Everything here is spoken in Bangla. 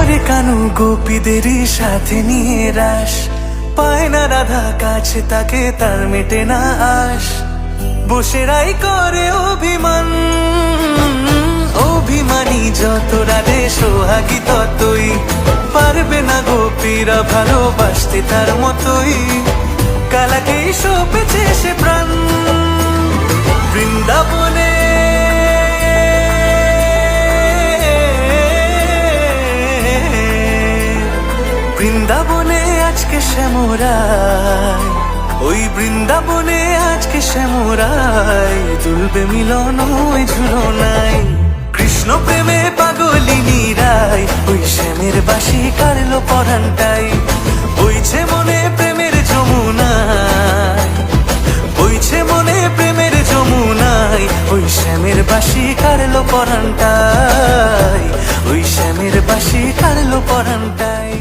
রে কানু গোপীদেরই সাথে নিয়ে রাস, পায় না রাধা কাছে তাকে, তার মেটে না আশ। বসেরাই করে অভিমান, অভিমানী যত রাধে সোহাগী ততই, পারবে না গোপীরা ভালোবাসতে তার মতোই। কালাকেই সপেছে সে প্রাণ বৃন্দাবনে, বৃন্দাবনে আজকে শ্যামরায়, ওই বৃন্দাবনে আজকে শ্যামরায়, দুলবে মিলন ওই ঝুলনায়। কৃষ্ণ প্রেমে পাগলিনী রায়, ওই শ্যামের বাঁশি কাড়লো পরানটাই। বইছে মনে প্রেমের যমুনায়, বইছে মনে প্রেমের যমুনায়, ওই শ্যামের বাঁশি কাড়লো পরানটাই, ওই শ্যামের বাঁশি কাড়লো পরানটাই।